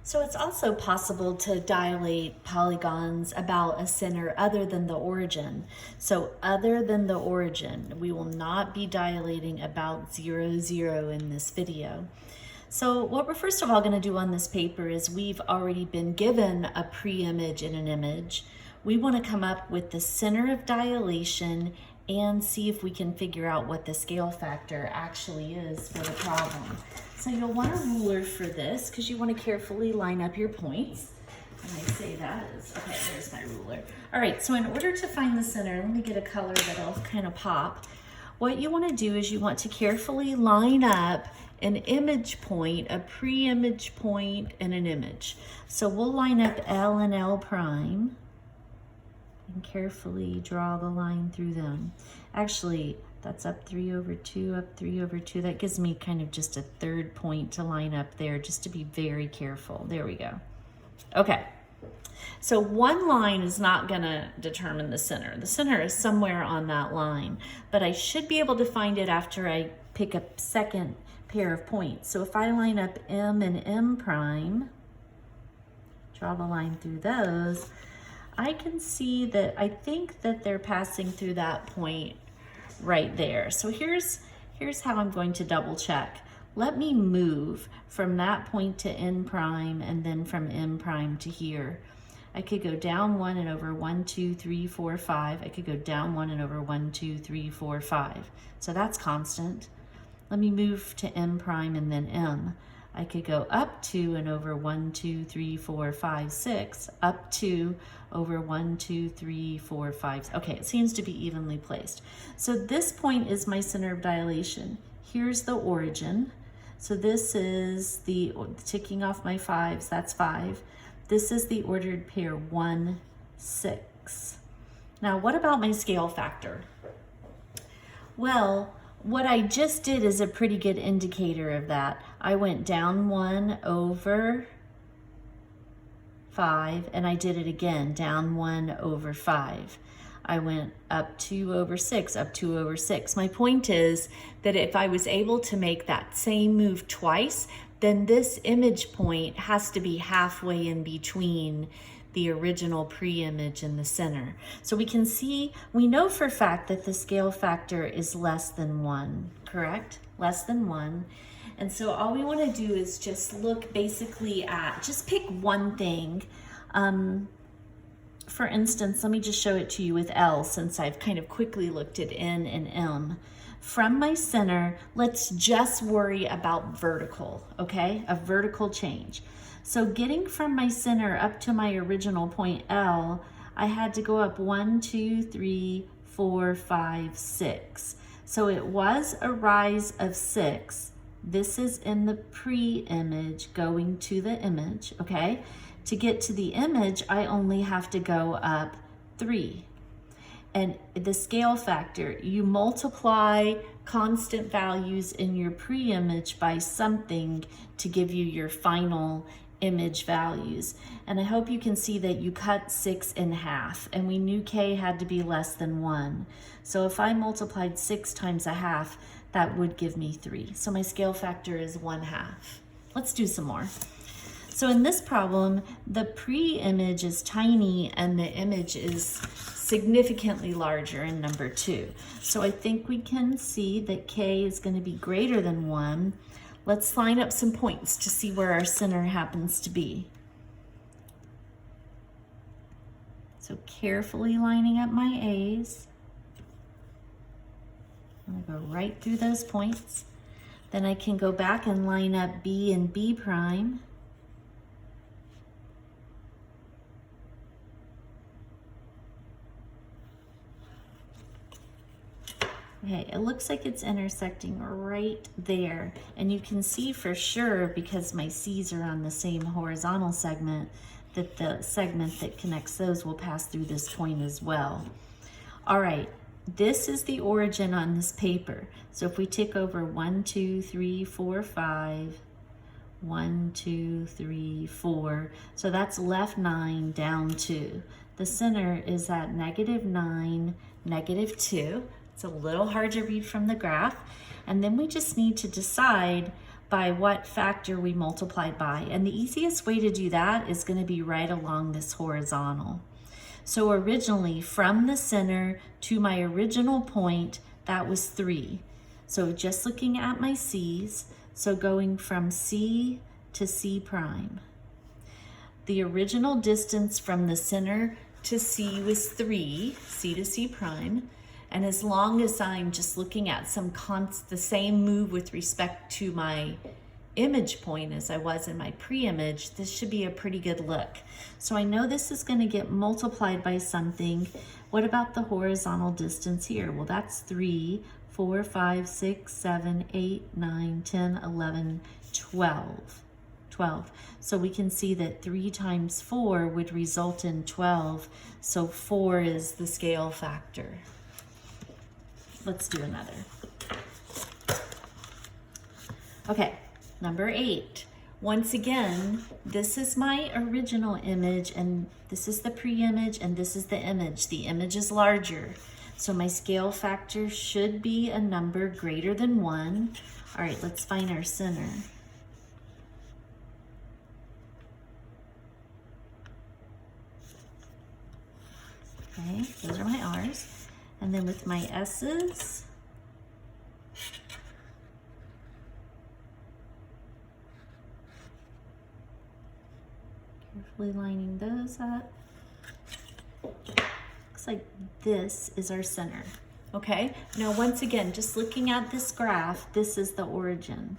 So it's also possible to dilate polygons about a center other than the origin. So other than the origin, we will not be dilating about 0, 0 in this video. So what we're first of all going to do on this paper is we've already been given a pre-image and an image. We want to come up with the center of dilation and see if we can figure out what the scale factor actually is for the problem. So you'll want a ruler for this because you want to carefully line up your points. And I say that is, okay, there's my ruler. All right, so in order to find the center, let me get a color that'll kind of pop. What you want to do is you want to carefully line up an image point, a pre-image point, and an image. So we'll line up L and L prime and carefully draw the line through them. Actually, that's up 3 over 2, up 3 over 2. That gives me kind of just a third point to line up there, just to be very careful. There we go. Okay. So one line is not going to determine the center. The center is somewhere on that line, but I should be able to find it after I pick a second pair of points. So if I line up M and M prime, draw the line through those, I can see that I think that they're passing through that point right there. So here's how I'm going to double check. Let me move from that point to N prime and then from M prime to here. I could go down 1 and over 1, 2, 3, 4, 5. I could go down 1 and over 1, 2, 3, 4, 5. So that's constant. Let me move to M prime and then M. I could go up 2 and over 1, 2, 3, 4, 5, 6, up 2 over 1, 2, 3, 4, 5. Okay, it seems to be evenly placed. So this point is my center of dilation. Here's the origin. So this is the, ticking off my 5s, that's 5. This is the ordered pair 1, 6. Now, what about my scale factor? Well, what I just did is a pretty good indicator of that. I went down 1 over 5, and I did it again, down 1 over 5. I went up 2 over 6, up 2 over 6. My point is that if I was able to make that same move twice, then this image point has to be halfway in between the original pre-image and the center. So we can see, we know for a fact that the scale factor is less than 1, correct? Less than 1. And so all we want to do is just look basically at, just pick one thing. For instance, let me just show it to you with L, since I've kind of quickly looked at N and M. From my center, let's just worry about vertical, okay? A vertical change. So getting from my center up to my original point L, I had to go up 1, 2, 3, 4, 5, 6. So it was a rise of 6. This is in the pre-image going to the image, okay? To get to the image, I only have to go up 3. And the scale factor, you multiply constant values in your pre-image by something to give you your final image values. And I hope you can see that you cut 6 in half, and we knew K had to be less than 1. So if I multiplied 6 times a half, that would give me 3. So my scale factor is 1/2. Let's do some more. So in this problem, the pre-image is tiny and the image is significantly larger in number 2. So I think we can see that K is going to be greater than 1. Let's line up some points to see where our center happens to be. So carefully lining up my A's. I'm going to go right through those points. Then I can go back and line up B and B prime. Okay, it looks like it's intersecting right there. And you can see for sure, because my C's are on the same horizontal segment, that the segment that connects those will pass through this point as well. All right, this is the origin on this paper. So if we tick over 1, 2, 3, 4, 5, 1, 2, 3, 4. So that's left 9, down 2. The center is at -9, -2. It's a little hard to read from the graph. And then we just need to decide by what factor we multiplied by. And the easiest way to do that is going to be right along this horizontal. So originally, from the center to my original point, that was 3. So just looking at my C's, so going from C to C prime. The original distance from the center to C was 3, C to C prime. And as long as I'm just looking at the same move with respect to my image point as I was in my pre-image, this should be a pretty good look. So I know this is going to get multiplied by something. What about the horizontal distance here? Well, that's 3, 4, 5, 6, 7, 8, 9, 10, 11, 12. 12. So we can see that 3 times 4 would result in 12. So 4 is the scale factor. Let's do another. Okay, number 8. Once again, this is my original image, and this is the pre-image, and this is the image. The image is larger, so my scale factor should be a number greater than 1. All right, let's find our center. Okay, those are my R's. And then with my S's, carefully lining those up. Looks like this is our center. Okay, now once again, just looking at this graph, this is the origin.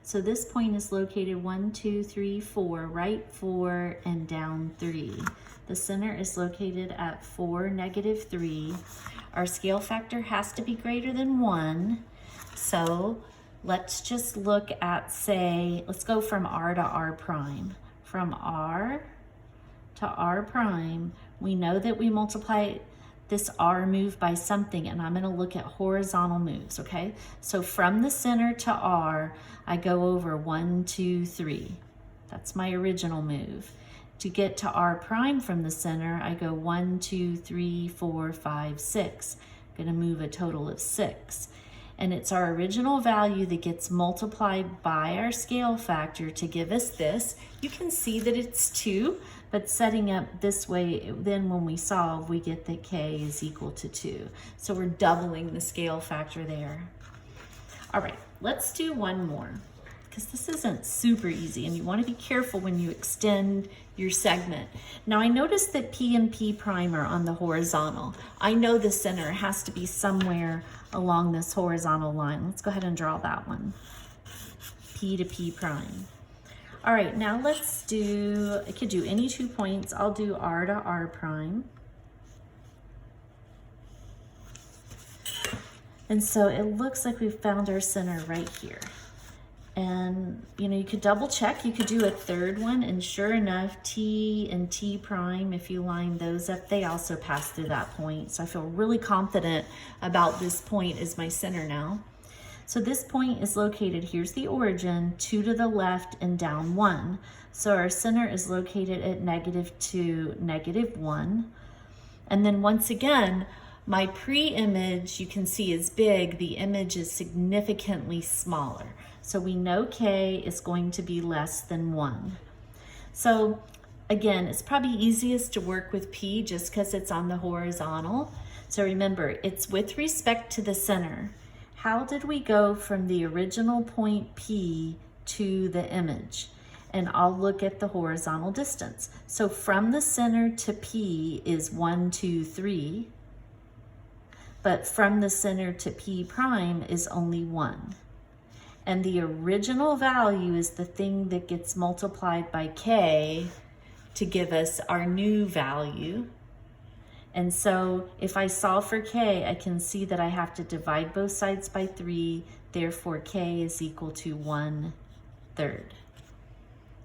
So this point is located 1, 2, 3, 4, right 4, and down 3. The center is located at 4, negative 3. Our scale factor has to be greater than 1. So let's just look at, say, let's go from R to R prime. From R to R prime, we know that we multiply this R move by something, and I'm going to look at horizontal moves, okay? So from the center to R, I go over 1, 2, 3. That's my original move. To get to R prime from the center, I go 1, 2, 3, 4, 5, 6. I'm going to move a total of 6. And it's our original value that gets multiplied by our scale factor to give us this. You can see that it's 2, but setting up this way, then when we solve, we get that K is equal to 2. So we're doubling the scale factor there. All right, let's do one more, because this isn't super easy, and you want to be careful when you extend your segment. Now I noticed that P and P prime are on the horizontal. I know the center has to be somewhere along this horizontal line. Let's go ahead and draw that one. P to P prime. All right, now let's do, I could do any 2 points. I'll do R to R prime. And so it looks like we've found our center right here. And you know, you could double check, you could do a third one, and sure enough, T and T prime, if you line those up, they also pass through that point. So I feel really confident about this point as my center now. So this point is located, here's the origin, 2 to the left and down 1. So our center is located at -2, -1. And then once again, my pre-image, you can see, is big. The image is significantly smaller. So we know K is going to be less than 1. So again, it's probably easiest to work with P just because it's on the horizontal. So remember, it's with respect to the center. How did we go from the original point P to the image? And I'll look at the horizontal distance. So from the center to P is 1, 2, 3. But from the center to P prime is only 1. And the original value is the thing that gets multiplied by K to give us our new value. And so if I solve for K, I can see that I have to divide both sides by 3. Therefore, K is equal to 1/3.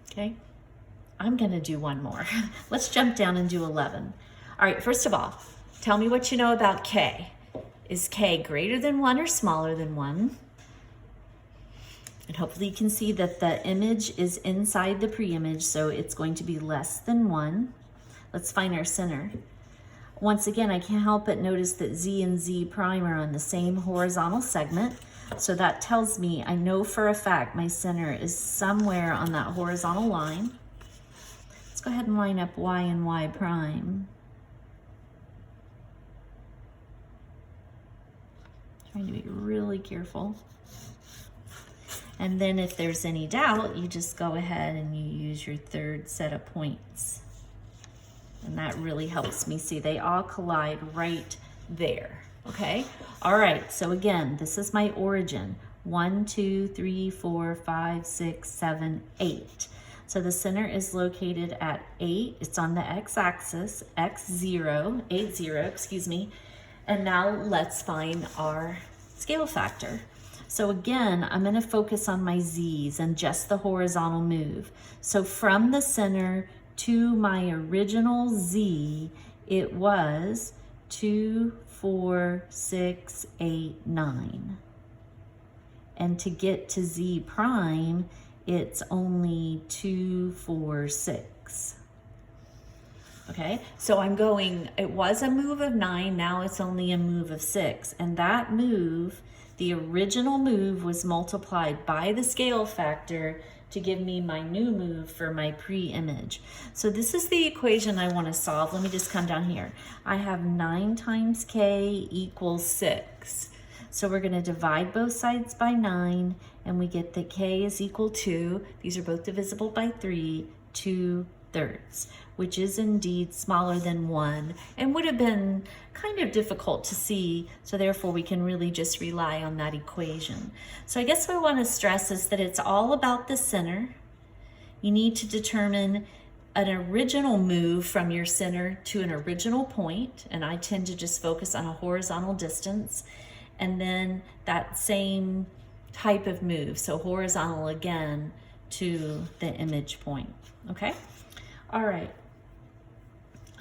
Okay, I'm gonna do one more. Let's jump down and do 11. All right, first of all, tell me what you know about K. Is K greater than 1 or smaller than 1? And hopefully you can see that the image is inside the pre-image, so it's going to be less than 1. Let's find our center. Once again, I can't help but notice that Z and Z prime are on the same horizontal segment. So that tells me, I know for a fact my center is somewhere on that horizontal line. Let's go ahead and line up y and y prime. Trying to be really careful. And then if there's any doubt, you just go ahead and you use your third set of points. And that really helps me see they all collide right there, okay? All right, so again, this is my origin. 1, 2, 3, 4, 5, 6, 7, 8. So the center is located at 8. It's on the x-axis, x0, 80, excuse me. And now let's find our scale factor. So again, I'm going to focus on my z's and just the horizontal move. So from the center to my original z, it was 2, 4, 6, 8, 9. And to get to z prime, it's only 2, 4, 6. Okay, so I'm going, it was a move of 9, now it's only a move of 6. And that move, the original move, was multiplied by the scale factor to give me my new move for my pre-image. So this is the equation I want to solve. Let me just come down here. I have 9 times k equals 6. So we're going to divide both sides by 9, and we get that k is equal to, these are both divisible by 3, 2/3, which is indeed smaller than 1 and would have been kind of difficult to see, so therefore we can really just rely on that equation. So I guess what I want to stress is that it's all about the center. You need to determine an original move from your center to an original point, and I tend to just focus on a horizontal distance, and then that same type of move, so horizontal again to the image point, okay? All right,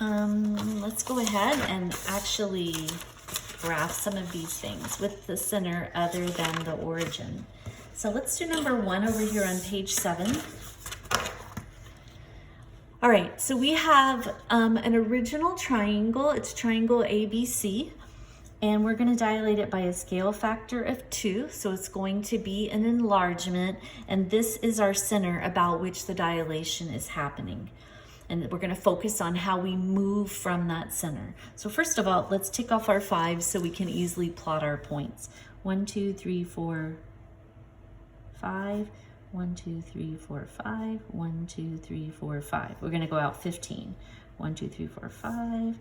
let's go ahead and actually graph some of these things with the center other than the origin. So let's do number 1 over here on page 7. All right, so we have an original triangle. It's triangle ABC, and we're going to dilate it by a scale factor of 2. So it's going to be an enlargement, and this is our center about which the dilation is happening. And we're going to focus on how we move from that center. So first of all, let's tick off our 5 so we can easily plot our points. 1, 2, 3, 4, 5. 1, 2, 3, 4, 5. 1, 2, 3, 4, 5. We're going to go out 15. 1, 2, 3, 4, 5.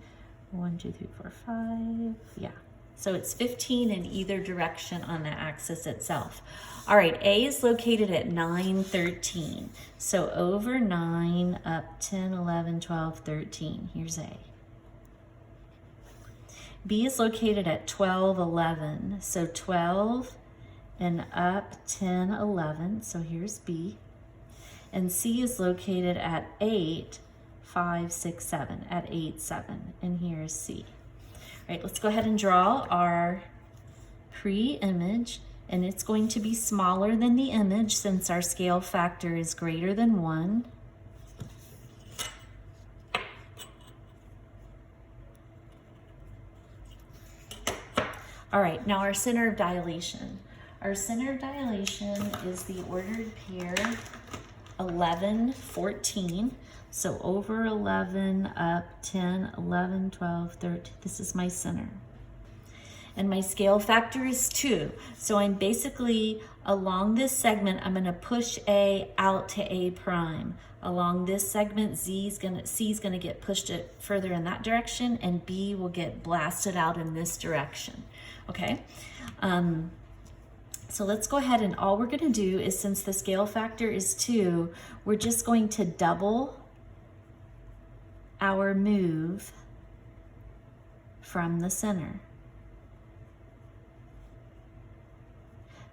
1, 2, 3, 4, 5. Yeah. So it's 15 in either direction on the axis itself. All right, A is located at 9, 13. So over 9, up 10, 11, 12, 13. Here's A. B is located at 12, 11. So 12 and up 10, 11. So here's B. And C is located at 8, 5, 6, 7. At 8, 7. And here's C. All right, let's go ahead and draw our pre-image, and it's going to be smaller than the image since our scale factor is greater than 1. All right, now our center of dilation. Our center of dilation is the ordered pair 11, 14. So over 11, up 10, 11, 12, 13. This is my center. And my scale factor is 2. So I'm basically, along this segment, I'm going to push A out to A prime. Along this segment, C is going to get pushed further in that direction, and B will get blasted out in this direction. Okay? So let's go ahead, and all we're going to do is, since the scale factor is 2, we're just going to double our move from the center.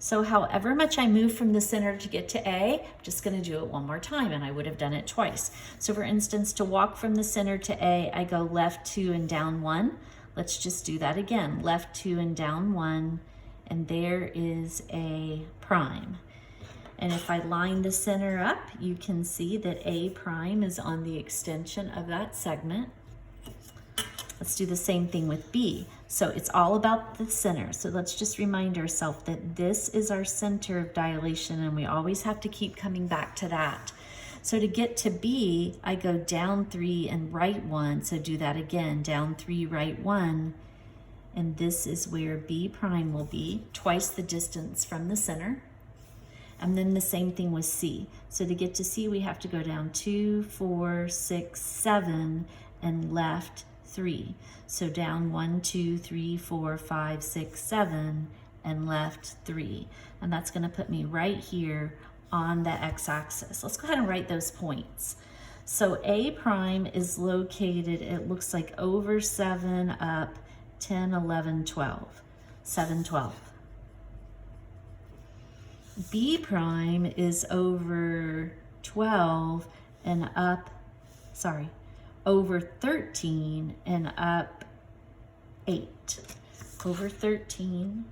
So however much I move from the center to get to A, I'm just going to do it one more time, and I would have done it twice. So for instance, to walk from the center to A, I go left 2 and down 1. Let's just do that again. Left 2 and down 1, and there is A prime. And if I line the center up, you can see that A prime is on the extension of that segment. Let's do the same thing with B. So it's all about the center. So let's just remind ourselves that this is our center of dilation, and we always have to keep coming back to that. So to get to B, I go down 3 and right 1. So do that again, down 3, right 1. And this is where B prime will be, twice the distance from the center. And then the same thing with C. So to get to C, we have to go down 2, 4, 6, 7, and left 3. So down 1, 2, 3, 4, 5, 6, 7, and left 3. And that's going to put me right here on the x-axis. Let's go ahead and write those points. So A prime is located, it looks like over 7, up 10, 11, 12. 7, 12. B prime is over 12 and up, over 13 and up 8. Over 13,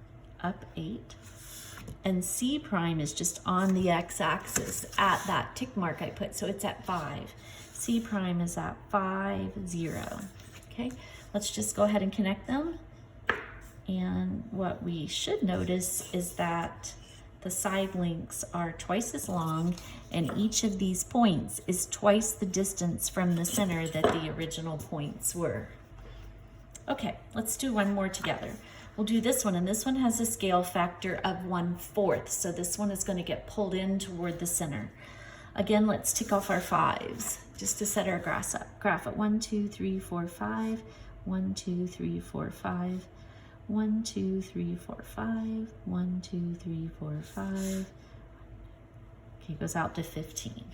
up 8. And C prime is just on the x-axis at that tick mark I put, so it's at 5. C prime is at 5, 0. Okay, let's just go ahead and connect them. And what we should notice is that the side links are twice as long, and each of these points is twice the distance from the center that the original points were. Okay, let's do one more together. We'll do this one, and this one has a scale factor of 1/4, so this one is going to get pulled in toward the center. Again, let's tick off our 5s just to set our graph at 1, 2, 3, 4, 5, 1, 2, 3, 4, 5, 1, 2, 3, 4, 5, 1, 2, 3, 4, 5. Okay, goes out to 15.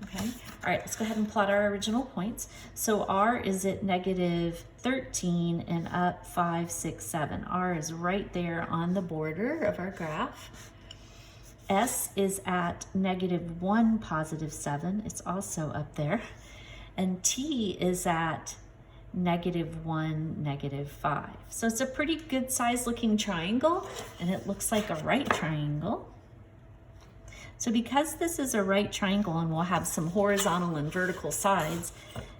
Okay, all right, let's go ahead and plot our original points. So R is at negative 13 and up 5, 6, 7. R is right there on the border of our graph. S is at negative 1, positive 7. It's also up there. And T is at negative 1, negative 5. So it's a pretty good size looking triangle, and it looks like a right triangle. So because this is a right triangle and we'll have some horizontal and vertical sides,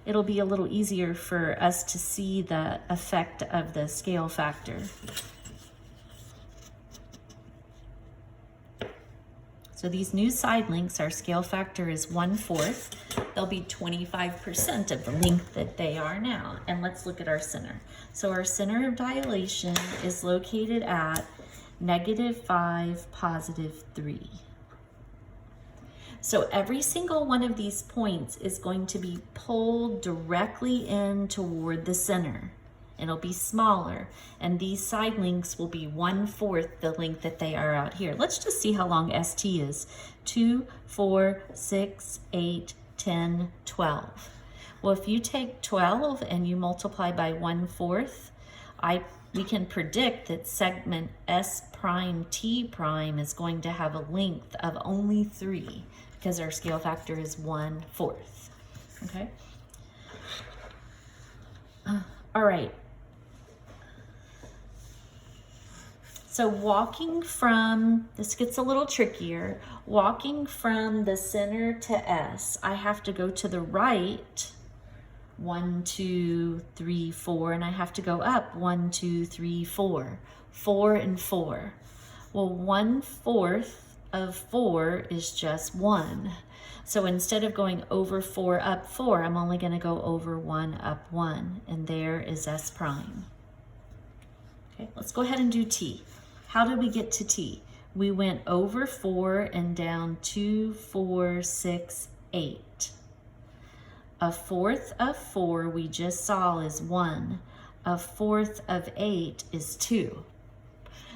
it'll be a little easier for us to see the effect of the scale factor. So these new side links, our scale factor is 1/4. They'll be 25% of the length that they are now. And let's look at our center. So our center of dilation is located at negative 5, positive 3. So every single one of these points is going to be pulled directly in toward the center. It'll be smaller, and these side links will be 1/4 the length that they are out here. Let's just see how long ST is. 2, 4, 6, 8, 10, 12. Well, if you take 12 and you multiply by 1/4, we can predict that segment S prime T prime is going to have a length of only 3 because our scale factor is 1/4. Okay. All right. So walking from, this gets a little trickier, walking from the center to S, I have to go to the right 1, 2, 3, 4, and I have to go up 1, 2, 3, 4, 4 and 4. Well, 1/4 of 4 is just 1. So instead of going over 4 up 4, I'm only going to go over 1 up 1, and there is S prime. Okay, let's go ahead and do T. How did we get to T? We went over 4 and down 2, 4, 6, 8. 1/4 of 4 we just saw is 1. 1/4 of 8 is 2.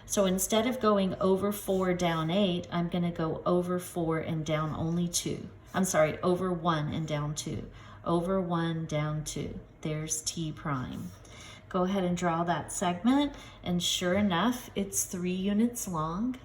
So instead of going over 4 down 8, I'm going to go over 4 and down only 2. I'm sorry, over 1 and down 2. Over 1 down 2. There's T prime. Go ahead and draw that segment, and sure enough, it's 3 units long.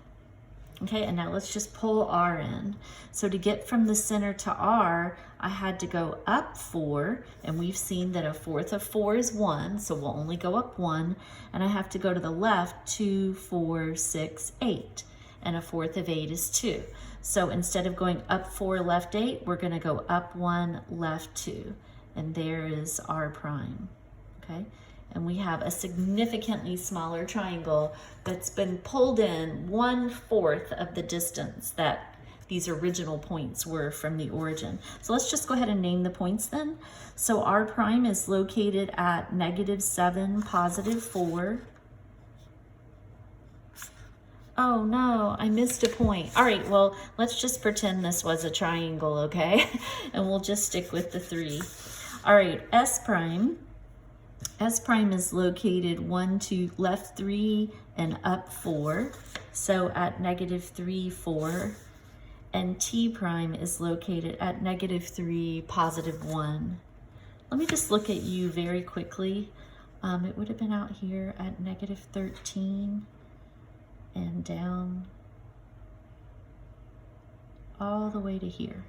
Okay, and now let's just pull R in. So to get from the center to R, I had to go up 4, and we've seen that 1/4 of 4 is 1, so we'll only go up 1, and I have to go to the left 2, 4, 6, 8, and 1/4 of 8 is 2. So instead of going up 4, left 8, we're gonna go up 1, left 2, and there is R prime, okay? and we have a significantly smaller triangle that's been pulled in 1/4 of the distance that these original points were from the origin. So let's just go ahead and name the points then. So R prime is located at -7, +4. Oh no, I missed a point. All right, well, let's just pretend this was a triangle, okay? And we'll just stick with the 3. All right, S prime. S prime is located 1 to left 3 and up 4. So at -3, 4. And T prime is located at -3, +1. Let me just look at you very quickly. It would have been out here at -13 and down all the way to here.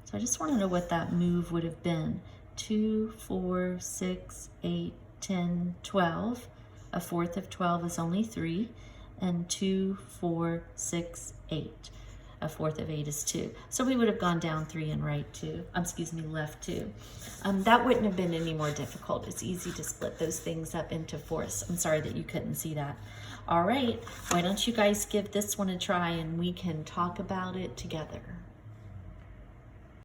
So I just want to know what that move would have been. 2, 4, 6, 8, 10, 12. 1/4 of 12 is only 3. And 2, 4, 6, 8. 1/4 of 8 is 2. So we would have gone down 3 and right 2. Left 2. That wouldn't have been any more difficult. It's easy to split those things up into fourths. I'm sorry that you couldn't see that. All right, why don't you guys give this one a try and we can talk about it together.